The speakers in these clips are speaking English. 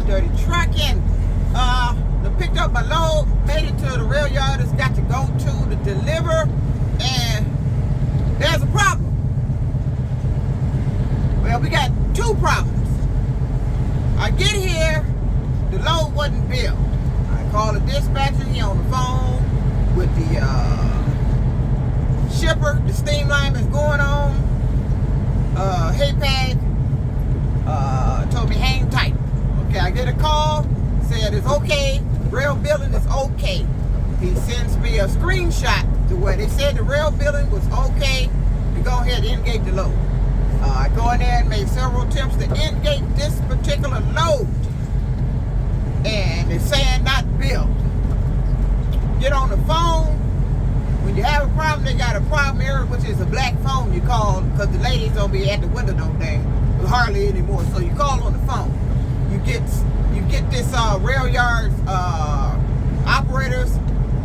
dirty trucking. They picked up my load, made it to the rail yard it's got to go to deliver, and there's a problem. Well, we got two problems. I get here, the load wasn't billed. I call the dispatcher, he on the phone with the shipper, the steam line is going on. Hey Pag, told me hang tight. Okay, I get a call, said it's okay, rail billing is okay. He sends me a screenshot to where they said the rail billing was okay to go ahead and engage the load. I go in there and made several attempts to engage this particular load, and it's saying not billed. Get on the phone. When you have a problem, they got a problem area, which is a black phone you call, because the ladies don't be at the window no day, hardly anymore. So you call on the phone. You get this rail yard operators.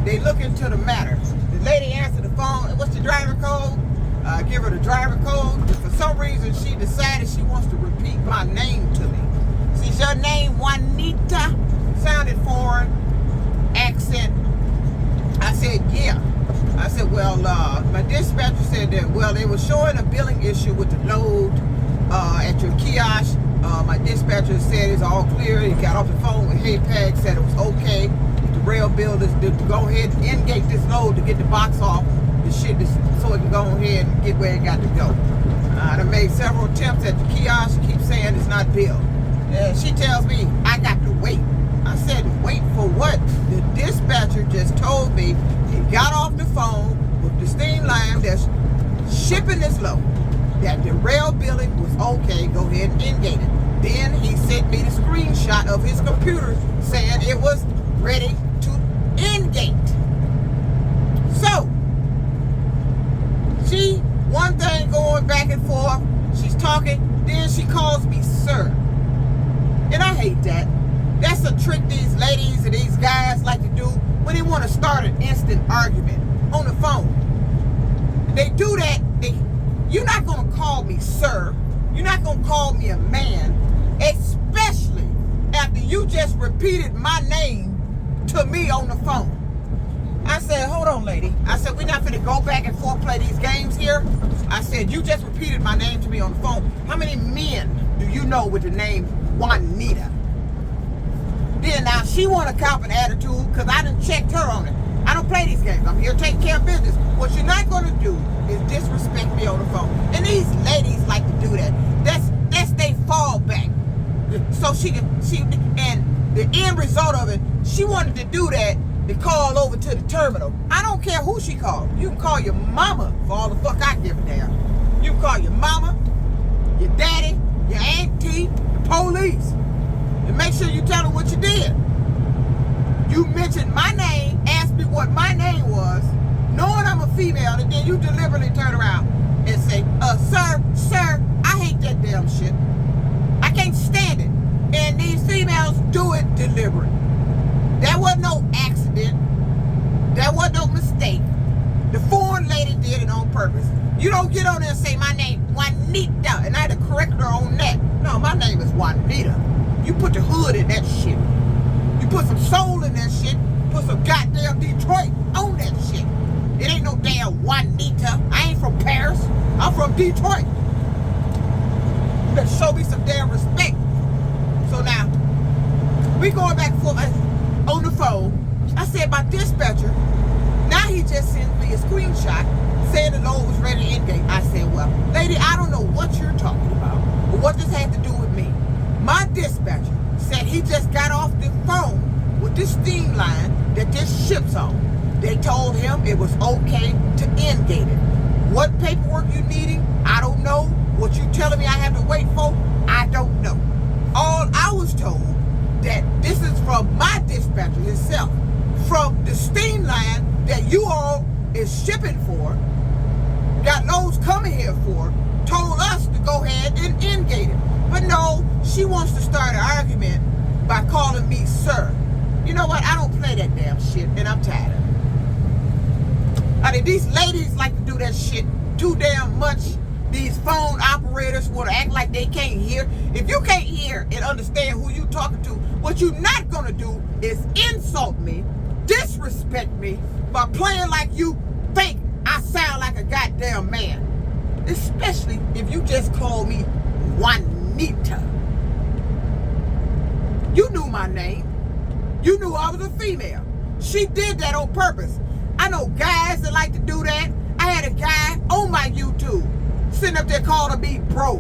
They look into the matter. The lady answered the phone. What's the driver code? Give her the driver code. But for some reason, she decided she wants to repeat my name to me. See, your name Juanita sounded foreign accent. I said, yeah. I said, well, my dispatcher said that, well, they were showing a billing issue with the load at your kiosk. My dispatcher said it's all clear. He got off the phone with Hey Pag, said it was okay. The rail builders to go ahead and engage this load to get the box off the shit so it can go ahead and get where it got to go. I made several attempts at the kiosk. She keeps saying it's not billed. She tells me I got to wait. I said, wait for what? The dispatcher just told me he got off the phone with the steam line that's shipping this load, that the rail billing was okay, go ahead and engage it. Then he sent me the screenshot of his computer saying it was ready to engage. So, one thing going back and forth, she's talking, then she calls me sir. And I hate that. That's a trick these ladies and these guys like to do when they want to start an instant argument on the phone. They do that. You're not going to call me sir. You're not going to call me a man, especially after you just repeated my name to me on the phone. I said, hold on, lady. I said, we're not going to go back and forth play these games here. I said, you just repeated my name to me on the phone. How many men do you know with the name Juanita? Then now she want to cop an attitude because I done checked her on it. I don't play these games. I'm here taking care of business. What you're not going to do is disrespect me on the phone. And these ladies like to do that. That's their fallback. So and the end result of it, she wanted to do that to call over to the terminal. I don't care who she called. You can call your mama for all the fuck I give a damn. You can call your mama, your daddy, your auntie, the police. And make sure you tell them what you did. You mentioned my name, asked me what my name was, knowing I'm a female, and then you deliberately turn around and say, sir, I hate that damn shit. I can't stand it. And these females do it deliberate. That wasn't no accident. That wasn't no mistake. The foreign lady did it on purpose. You don't get on there and say my name Juanita, and I had to correct her on that. No, my name is Juanita. You put the hood in that shit. You put some soul in that shit. Put some goddamn Detroit on that shit. It ain't no damn Juanita. I ain't from Paris. I'm from Detroit. You better show me some damn respect. So now, we going back and forth on the phone. I said, my dispatcher, now he just sent me a screenshot saying the load was ready to engage. I said, well, lady, I don't know what you're talking about, but what this had to do with me. My dispatcher said he just got off the phone with this steam line that this ship's on. They told him it was okay to engage it. What paperwork you needing? I don't know. What you telling me I have to wait for? I don't know. All I was told that this is from my dispatcher himself, from the steam line that you all is shipping for, got loads coming here for, told us to go ahead and engage it. But no, she wants to start an argument by calling me sir. You know what? I don't play that damn shit, and I'm tired of it. I mean, these ladies like to do that shit too damn much, these phone operators want to act like they can't hear. If you can't hear and understand who you talking to, what you're not going to do is insult me, disrespect me by playing like you think I sound like a goddamn man. Especially if you just call me Juanita. You knew my name. You knew I was a female. She did that on purpose. I know guys that like to do that. I had a guy on my YouTube sitting up there calling me bro.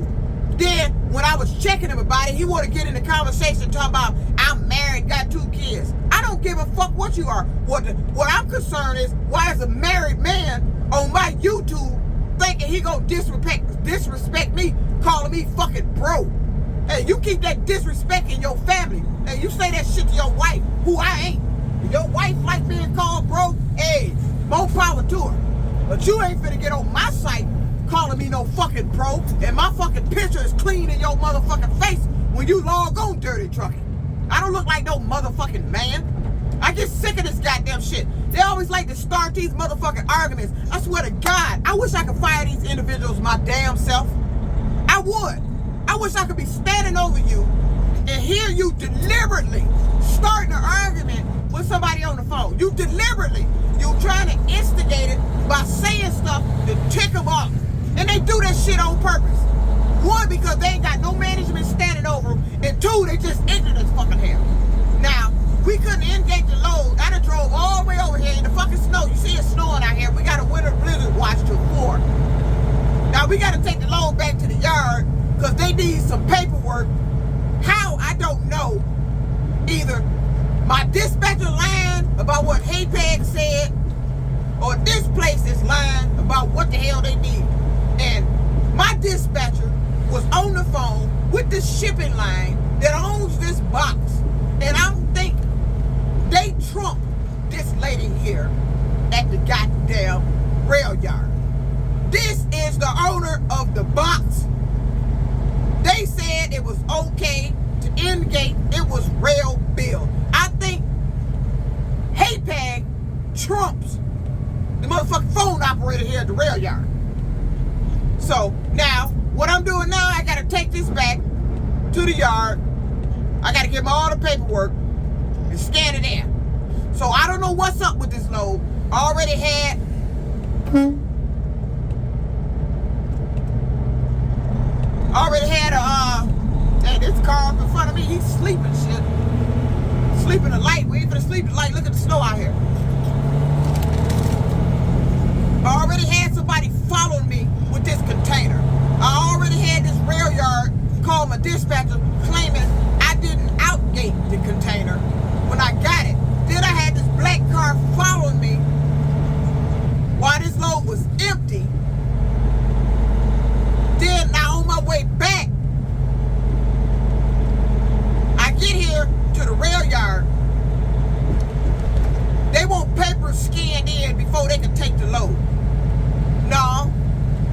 Then when I was checking him about it, he wanted to get in the conversation talking about I'm married, got 2 kids. I don't give a fuck what you are. What I'm concerned is, why is a married man on my YouTube thinking he gonna disrespect me, calling me fucking bro? Hey, you keep that disrespect in your family. Hey, you say that shit to your wife, who I ain't. If your wife like being called bro, hey, more power to her. But you ain't finna get on my site calling me no fucking bro, and my fucking picture is clean in your motherfucking face when you log on Dirty Trucking. I don't look like no motherfucking man. I get sick of this goddamn shit. They always like to start these motherfucking arguments. I swear to God, I wish I could fire these individuals my damn self. I would. I wish I could be standing over you and hear you deliberately starting an argument with somebody on the phone. You trying to instigate it by saying stuff to tick them off. And they do that shit on purpose. 1, because they ain't got no management standing over them. And 2, they just ignorant as fucking hell. Now, we couldn't engage the load. I done drove all the way over here in the fucking snow. You see it snowing out here. We got a winter blizzard watch till 4. Now, we got to take the load back to the yard because they need some paperwork. How? I don't know. Either my dispatcher lying about what HAPAG said, or this place is lying about what the hell they need. And my dispatcher was on the phone with the shipping line that owns this box. And I'm thinking they trump this lady here at the goddamn rail yard. This is the owner of the box. They said it was okay to engage. It was rail bill. I think HAPAG trumps the motherfucking phone operator here at the rail yard. So now, what I'm doing now, I gotta take this back to the yard. I gotta give them all the paperwork and scan it in. So I don't know what's up with this load. I already had hey, this car up in front of me, he's sleeping shit. Sleeping the light. We ain't finna sleep the light. Look at the snow out here. I already had somebody following me with this container. I already had this rail yard call my dispatcher claiming I didn't outgate the container when I got it. Then I had this black car following me while this load was empty. Then now on my way back, I get here to the rail yard. They want papers scanned in before they can take the load. No,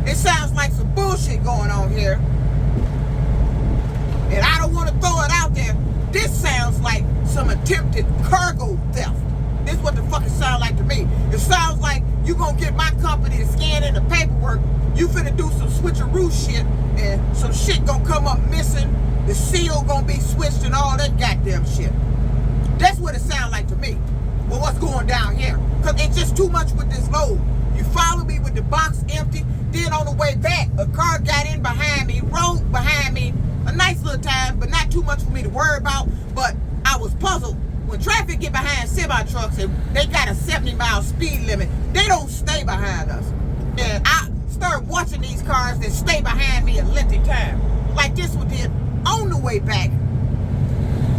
it sounds like some bullshit going on here. And I don't want to throw it out there. This sounds like some attempted cargo theft. This is what the fuck it sounds like to me. It sounds like you gonna get my company to scan in the paperwork. You finna do some switcheroo shit and some shit gonna come up missing. The seal gonna be switched and all that goddamn shit. That's what it sounds like to me. Well, what's going down here? Because it's just too much with this load. You follow me with the box empty. Then on the way back, a car got in behind me, rode behind me. A nice little time, but not too much for me to worry about. But I was puzzled. When traffic get behind semi-trucks and they got a 70-mile speed limit, they don't stay behind us. And I started watching these cars that stay behind me a lengthy time. Like this one did on the way back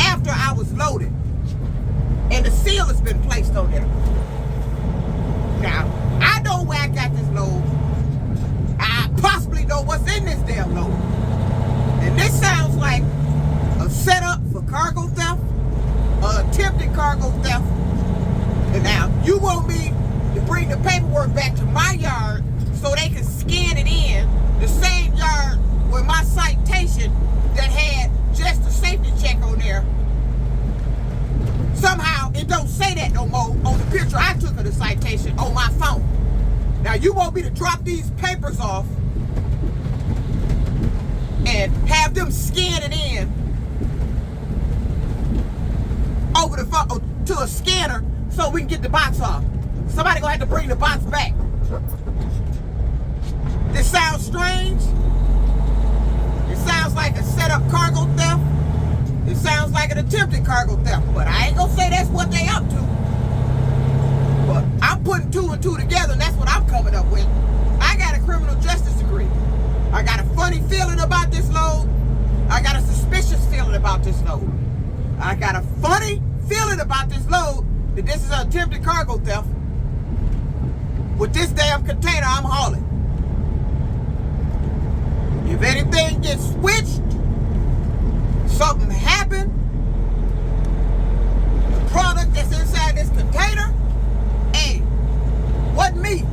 after I was loaded. And the seal has been placed on there. Now, I know where I got this load. I possibly know what's in this damn load. And this sounds like a setup for cargo theft, or attempted cargo theft. And now, you want me to bring the paperwork back to my yard so they can scan it in, the same yard with my citation that had just a safety check on there. Somehow, it don't say that no more on the picture I took of the citation on my phone. Now, you want me to drop these papers off and have them scan it in over the phone to a scanner so we can get the box off. Somebody gonna have to bring the box back. This sounds strange. It sounds like a set-up cargo theft. It sounds like an attempted cargo theft, but I ain't gonna say that's what they up to. But I'm putting 2 and 2 together, and that's what I'm coming up with. I got a criminal justice degree. I got a funny feeling about this load. I got a suspicious feeling about this load. I got a funny feeling about this load that this is an attempted cargo theft. With this damn container I'm hauling. If anything gets switched, something happened, the product that's inside this container, hey, wasn't me.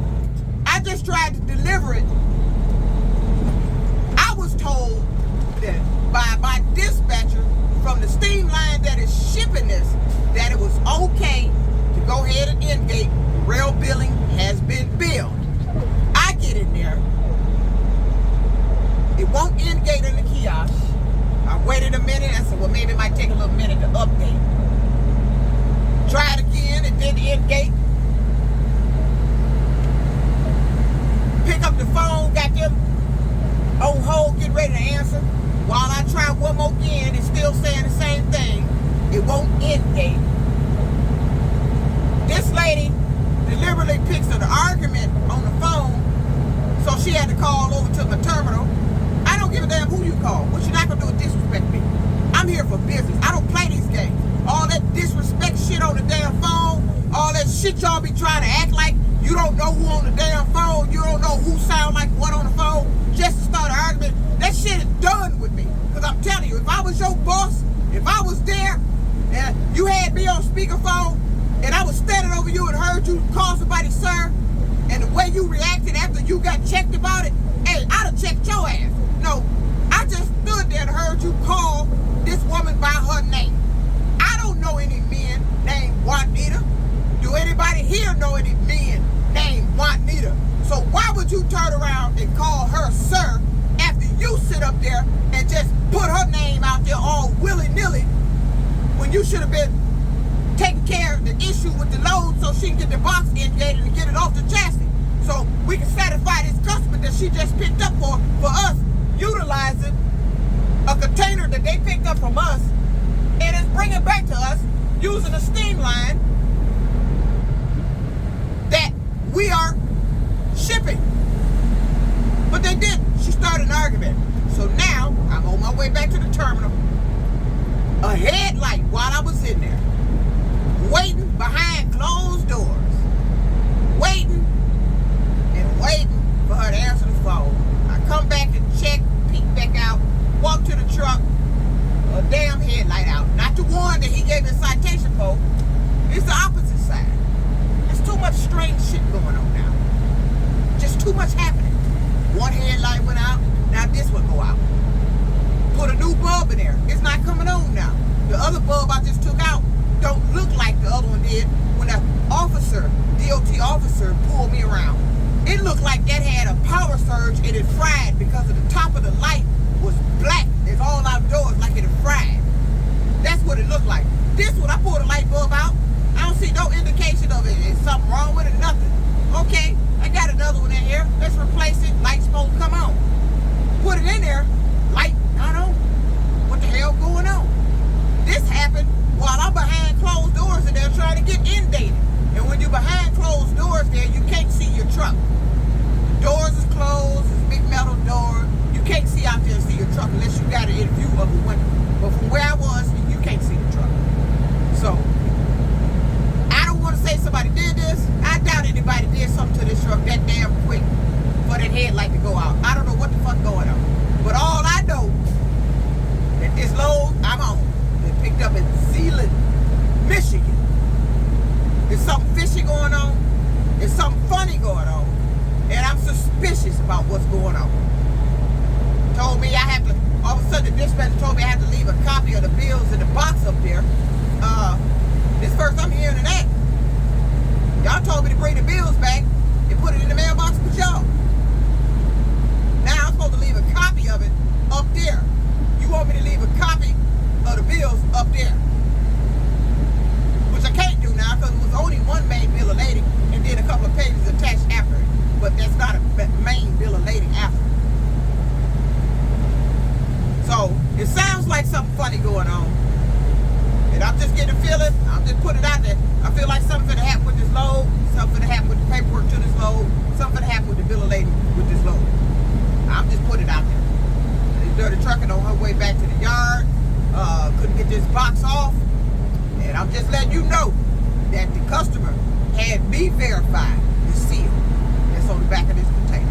I just tried to deliver it. I was told that by my dispatcher from the steam line that is shipping this, that it was okay to go ahead and engate. Rail billing has been billed. I get in there. It won't engate in the kiosk. I waited a minute. I said, well, maybe it might take a little minute to update. Tried again. It didn't engate. Pick up the phone. Got them on hold, getting ready to answer. While I try one more again, it's still saying the same thing. It won't engate. This lady deliberately picks an argument on the phone, so she had to call over to my terminal. I don't give a damn who you call. What you're not gonna do is disrespect me. I'm here for business. I don't play these games. All that disrespect shit on the damn phone, all that shit y'all be trying to act like you don't know who on the damn phone, you don't know who sound like what on the phone, just to start an argument. That shit is done with me. Because I'm telling you, if I was your boss, if I was there, and you had me on speakerphone, and I was standing over you and heard you call somebody sir, and the way you reacted after you got checked about it, hey, I'd have checked your ass. No, I just stood there and heard you call this woman by her name. I don't know any men named Juanita. Do anybody here know any men named Juanita? So why would you turn around and call her sir after you sit up there and just put her name out there all willy-nilly when you should have been taking care of the issue with the load so she can get the box engaged and get it off the chassis so we can satisfy this customer that she just picked up for us utilizing a container that they picked up from us and is bringing back to us using a steam line that we are shipping. But they didn't. She started an argument. So now I'm on my way back to the terminal. A headlight while I was in there. Waiting behind closed doors. Waiting and waiting for her to answer the phone. I come back and check, peek back out, walk to the truck, a damn headlight out. Not the one that he gave me a citation for. It's the opposite side. There's too much strange shit going on now. Just too much happening. One headlight went out, now this one go out. Put a new bulb in there. It's not coming on now. The other bulb I just took out don't look like the other one did when the officer, DOT officer, pulled me around. It looked like that had a power surge and it fried because of the top of the light was black. It's all outdoors like it had fried. That's what it looked like. This one, I pulled the light bulb out. I don't see no indication of it. Is something wrong with it? Nothing. Okay, I got another one in here. Let's replace it. Light's supposed to come on. Put it in there. Light not on. What the hell going on? This happened while I'm behind closed doors and they're trying to get inundated. And when you're behind closed doors there, you can't see your truck. The doors is closed, it's a big metal door. You can't see out there and see your truck unless you got it in view of the window. But from where I was, you can't see the truck. So, I don't want to say somebody did this. I doubt anybody did something to this truck that damn quick for that headlight to go out. I don't know what the fuck going on. But all I know, that this load I'm on, it picked up in Zeeland, Michigan. There's something fishy going on. There's something funny going on. And I'm suspicious about what's going on. Told me I have to, all of a sudden the dispatcher told me I have to leave a copy of the bills in the box up there. This first I'm hearing of that. Y'all told me to bring the bills back and put it in the mailbox with y'all. Now I'm supposed to leave a copy of it up there. You want me to leave a copy of the bills up there, which I can't do now because it was only one main bill of lading and then a couple of pages attached after it. But that's not a main bill of lading after. So it sounds like something funny going on. And I'm just getting a feeling, I'm just putting it out there. I feel like something's gonna happen with this load, something gonna happen with the paperwork to this load, something gonna happen with the bill of lading with this load. I'm just putting it out there. This dirty trucker on her way back to the yard, couldn't get this box off. And I'm just letting you know that the customer had me verify the seal that's on the back of this container.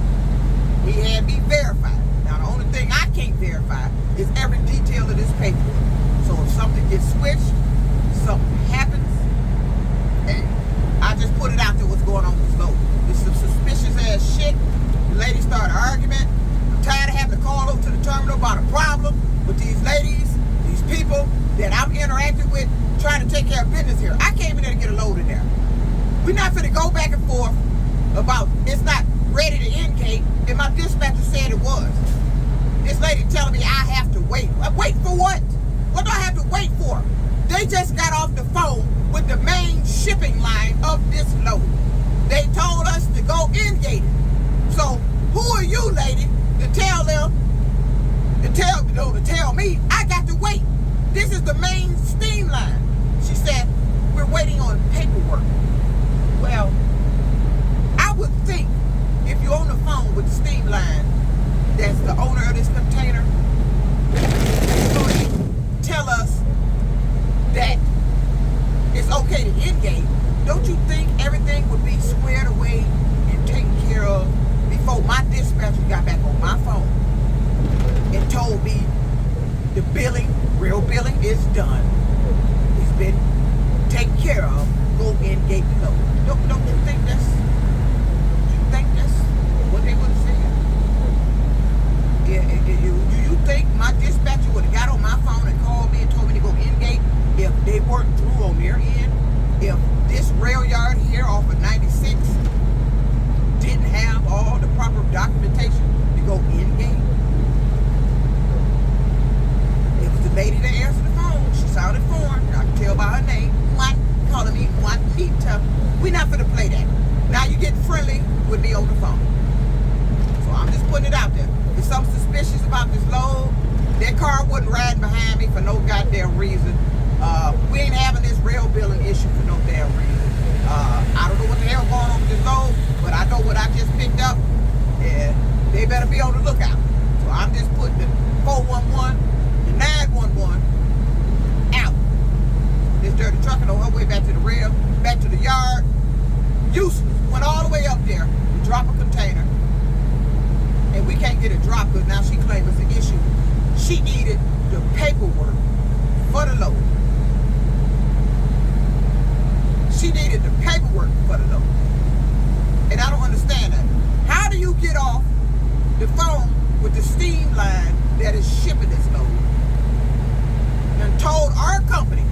He had me verified. Now the only thing I can't verify is every detail of this paperwork. So if something gets switched, something happens, and I just put it out there what's going on with this load. It's some suspicious ass shit. The lady started an argument. I'm tired of having to call over to the terminal about a problem with these ladies, these people that I'm interacting with, trying to take care of business here. I came in there to get a load in there. We're not finna go back and forth about it's not ready to engage, and my dispatcher said it was. This lady telling me I have to wait. Wait for what? What do I have to wait for? They just got off the phone with the main shipping line of this load. They told us to go engage it. So who are you, lady, to tell them, to tell me I got to wait? This is the main steam line. She said, we're waiting on paperwork. Well, I would think if you're on the phone with the steam line, that's the owner of this container, so tell us that it's okay to engage. Don't you think everything would be squared away and taken care of before my dispatcher got back on my phone and told me the billing, real billing is done. It's been taken care of. Go engage the load. Don't you think that's what they would have said? Do you think my dispatcher would have got on my phone and called me and told me to go engage if they weren't through on their end? If this rail yard here off of 96 didn't have all the proper documentation to go engage? It was the lady that answered the phone. She sounded foreign. I can tell by her name. Calling me Juanita. We're not gonna play that. Now you get friendly with me on the phone. So I'm just putting it out there. There's something suspicious about this load. That car wasn't riding behind me for no goddamn reason. We ain't having this rail billing issue for no damn reason. I don't know what the hell going on with this load, but I know what I just picked up, and they better be on the lookout. So I'm just putting the 411, the 911 out. This dirty trucker on her way back to the rail, back to the yard. Useless. Went all the way up there to drop a container. And we can't get it dropped because now she claims it's an issue. She needed the paperwork for the load. She needed the paperwork for the load. And I don't understand that. How do you get off the phone with the steam line that is shipping this load and told our company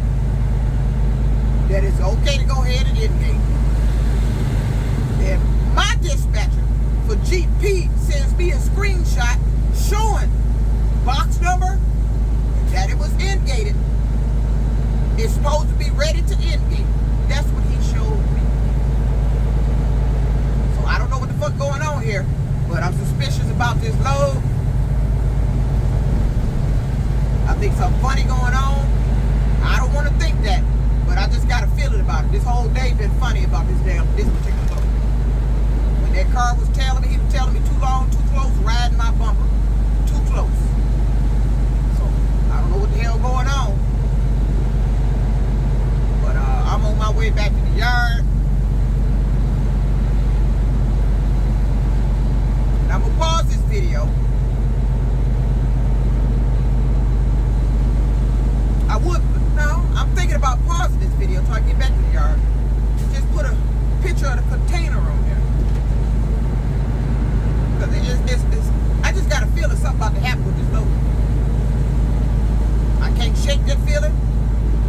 that it's okay to go ahead and engage? And my dispatcher for GP sends me a screenshot showing box number that it was ingated. It's supposed to be ready to engage. That's what he showed me. So I don't know what the fuck going on here, but I'm suspicious about this load. I think something funny going on. I don't want to think that, but I just got a feeling about it. This whole day been funny about this particular load. When that car was telling me, he was telling me too long, too close, riding my bumper. Too close. So I don't know what the hell going on. But I'm on my way back to the yard. And I'm gonna pause this video. I'm thinking about pausing this video until I get back to the yard. Just put a picture of the container on there. Because I just got a feeling something about to happen with this load. I can't shake that feeling.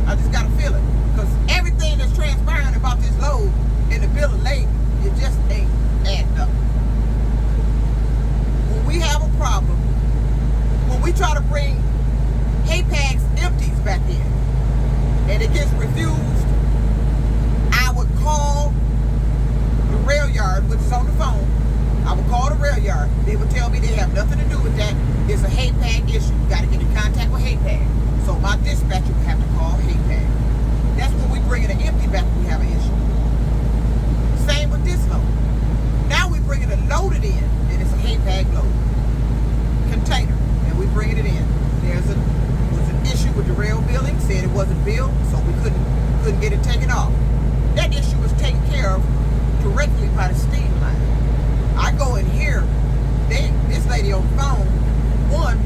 I just got a feeling. Because everything that's transpiring about this load in the bill of lading, it just ain't adding up. When we have a problem when we try to bring hay packs empties back in and it gets refused, I would call the rail yard, which is on the phone. I would call the rail yard. They would tell me they have nothing to do with that. It's a hay pack issue. You got to get in contact with hay pack. So my dispatcher would have to call hay pack. That's when we bring it an empty back when we have an issue. Same with this load. Now we bring it a loaded in, and it's a hay pack load container, and we bring it in. Was an issue with the rail building, said it wasn't billed, so we couldn't get it taken off. That issue was taken care of directly by the steam line. I go in here, this lady on the phone, one,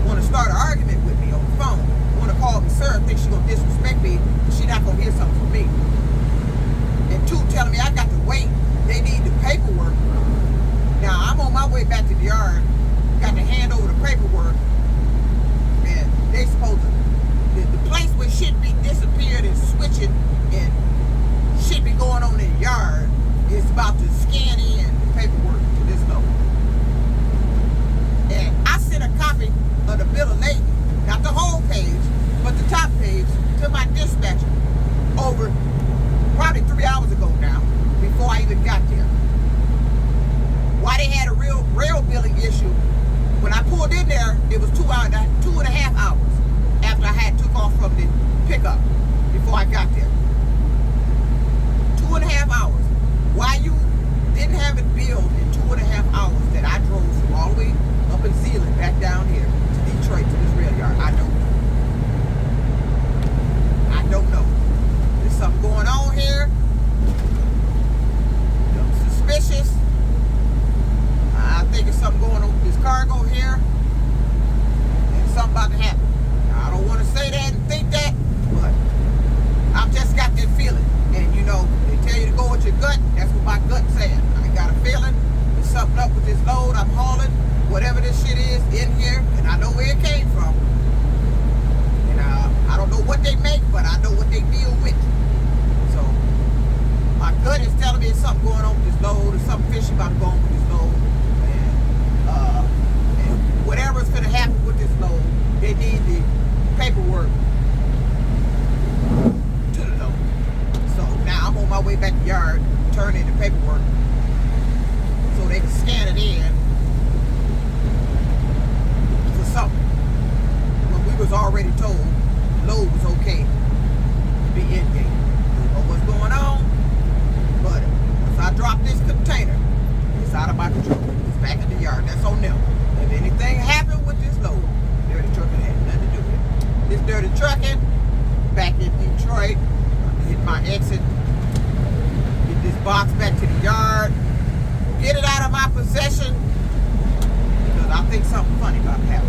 want to start an argument with me on the phone, want to call me sir, think she's going to disrespect me, she's not going to hear something from me. And two, telling me I got to wait, they need the paperwork. Now, I'm on my way back to the yard, got to hand over the paperwork, and they supposed to, the place where shit be disappeared and switching and shit be going on in the yard is about to scan in the paperwork to this load. And I sent a copy of the bill of lading, not the whole page, but the top page, to my dispatcher over probably 3 hours ago now, before I even got there. Why they had a real rail billing issue, when I pulled in there, it was 2.5 hours after I had took off from the pickup before I got there. 2.5 hours. Why you didn't have it billed in 2.5 hours that I drove from all the way up in Zealand back down here to Detroit to this rail yard, I don't know. I don't know. There's something going on here. I'm suspicious. I think there's something going on with this cargo here. And something about to happen. Now, I don't want to say that and think that, but I've just got that feeling. And you know, they tell you to go with your gut. That's what my gut's saying. I got a feeling there's something up with this load I'm hauling, whatever this shit is in here, and I know where it came from. And I don't know what they make, but I know what they deal with. So my gut is telling me there's something going on with this load, there's something fishy about to go on with this load. And whatever's gonna happen with this load, they need the paperwork to the load. So now I'm on my way back to the yard, turn in the paperwork so they can scan it in for something. When we was already told the load was okay to be in gate. Don't know what's going on, but once I drop this container, it's out of my control. It's back in the yard. That's on them. If anything happened with this load, dirty trucking had nothing to do with it. This dirty trucking back in Detroit. Hit my exit, get this box back to the yard, get it out of my possession, because I think something funny about to happen.